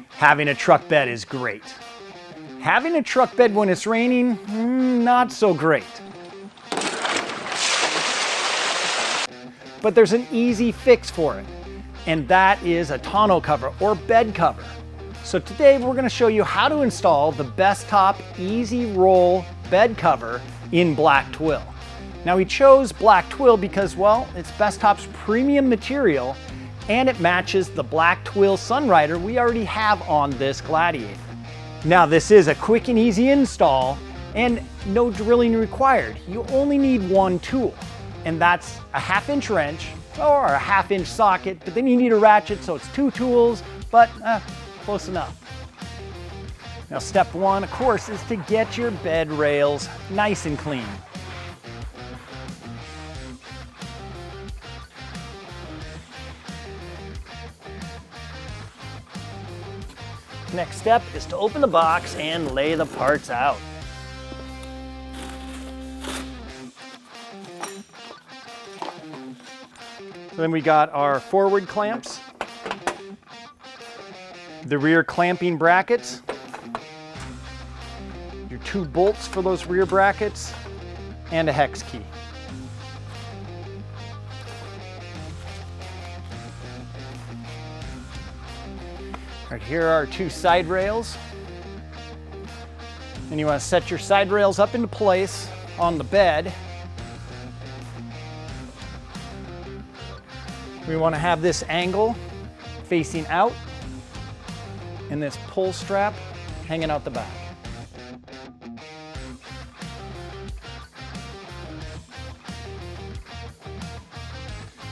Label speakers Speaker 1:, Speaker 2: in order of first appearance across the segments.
Speaker 1: having a truck bed is great. Having a truck bed when it's raining, not so great. But there's an easy fix for it, and that is a tonneau cover or bed cover. So today we're going to show you how to install the Bestop EZ Roll Bed cover in Black Twill. Now we chose Black Twill because, well, it's Bestop's premium material and it matches the Black Twill Sunrider we already have on this Gladiator. Now this is a quick and easy install and no drilling required. You only need one tool, and that's a 1/2-inch wrench or a 1/2-inch socket, but then you need a ratchet, so it's 2 tools, but close enough. Now step 1, of course, is to get your bed rails nice and clean. Next step is to open the box and lay the parts out. Then we got our forward clamps, the rear clamping brackets, your 2 bolts for those rear brackets, and a hex key. Right here are our 2 side rails. And you want to set your side rails up into place on the bed. We want to have this angle facing out and this pull strap hanging out the back.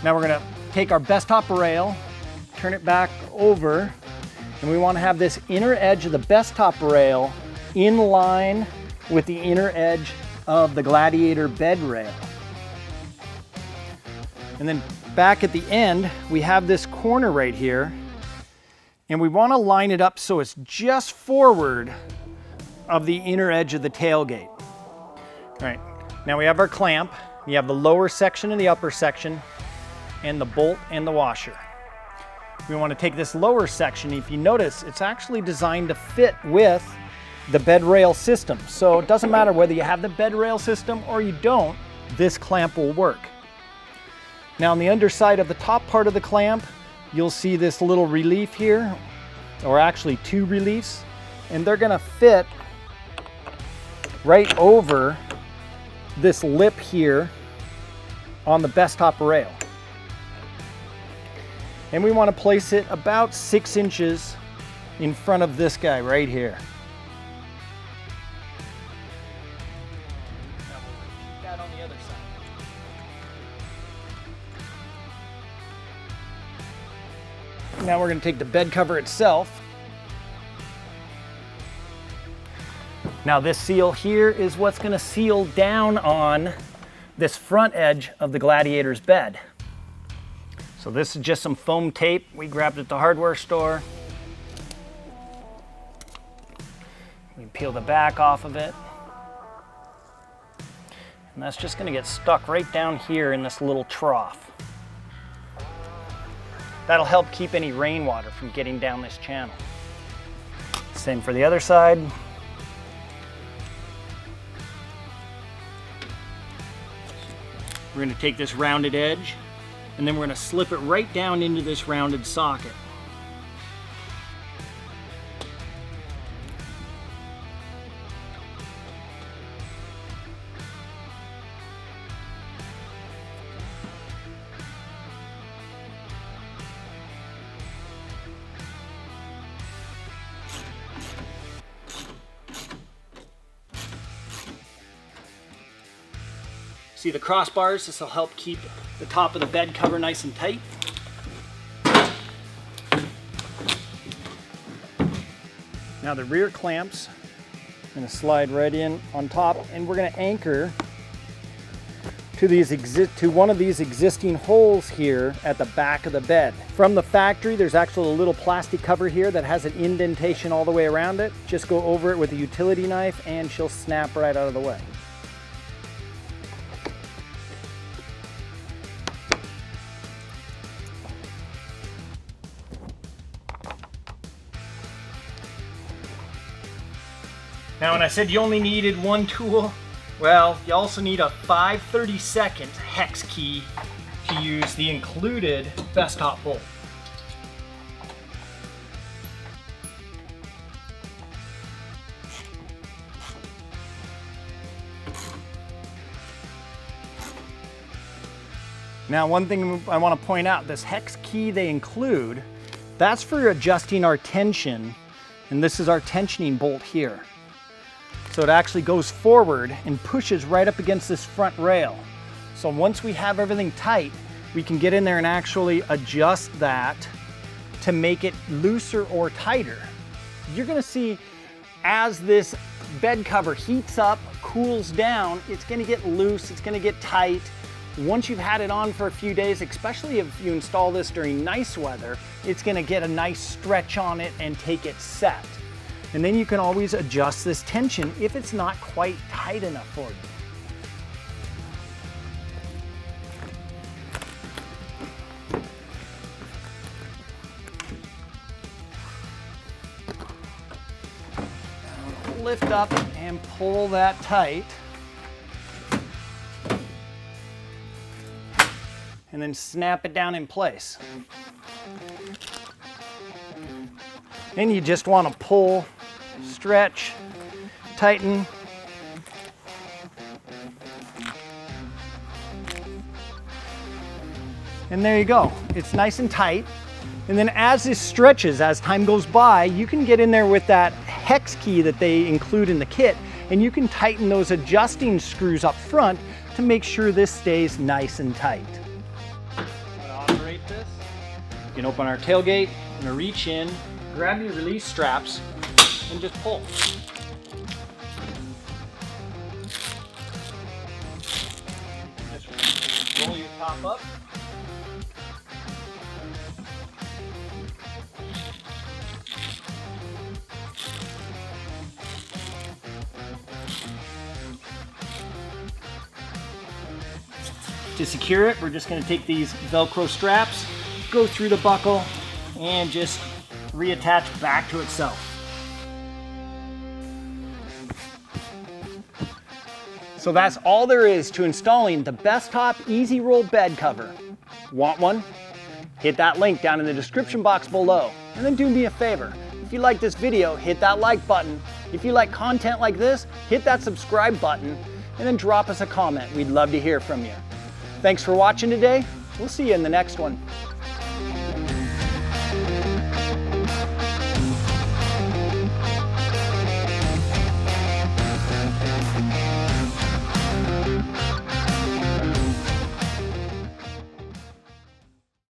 Speaker 1: Now we're going to take our Bestop rail, turn it back over, and we want to have this inner edge of the Bestop rail in line with the inner edge of the Gladiator bed rail. And then back at the end, we have this corner right here, and we want to line it up so it's just forward of the inner edge of the tailgate. All right, now we have our clamp. You have the lower section and the upper section, and the bolt and the washer. We want to take this lower section. If you notice, it's actually designed to fit with the bed rail system. So it doesn't matter whether you have the bed rail system or you don't, this clamp will work. Now on the underside of the top part of the clamp, you'll see this little relief here, or actually 2 reliefs, and they're going to fit right over this lip here on the Bestop rail. And we want to place it about 6 inches in front of this guy right here. Now we'll repeat that on the other side. Now we're going to take the bed cover itself. Now this seal here is what's going to seal down on this front edge of the Gladiator's bed. So this is just some foam tape we grabbed at the hardware store. We peel the back off of it. And that's just going to get stuck right down here in this little trough. That'll help keep any rainwater from getting down this channel. Same for the other side. We're going to take this rounded edge, and then we're going to slip it right down into this rounded socket. See the crossbars? This will help keep the top of the bed cover nice and tight. Now the rear clamps are going to slide right in on top, and we're going to anchor to one of these existing holes here at the back of the bed. From the factory, there's actually a little plastic cover here that has an indentation all the way around it. Just go over it with a utility knife and she'll snap right out of the way. Now, when I said you only needed one tool, well, you also need a 5/32 hex key to use the included Bestop bolt. Now, one thing I want to point out, this hex key they include, that's for adjusting our tension, and this is our tensioning bolt here. So it actually goes forward and pushes right up against this front rail. So once we have everything tight, we can get in there and actually adjust that to make it looser or tighter. You're gonna see as this bed cover heats up, cools down, it's gonna get loose, it's gonna get tight. Once you've had it on for a few days, especially if you install this during nice weather, it's gonna get a nice stretch on it and take it set. And then you can always adjust this tension if it's not quite tight enough for you. Lift up and pull that tight. And then snap it down in place. Then you just want to pull, stretch, tighten. And there you go. It's nice and tight. And then as this stretches, as time goes by, you can get in there with that hex key that they include in the kit, and you can tighten those adjusting screws up front to make sure this stays nice and tight. This. You can open our tailgate, I'm gonna reach in, grab your release straps, and just pull. Just roll your top up. To secure it, we're just going to take these Velcro straps, go through the buckle, and just reattach back to itself. So that's all there is to installing the Bestop EZ Roll Bed cover. Want one? Hit that link down in the description box below. And then do me a favor. If you like this video, hit that like button. If you like content like this, hit that subscribe button, and then drop us a comment. We'd love to hear from you. Thanks for watching today. We'll see you in the next one.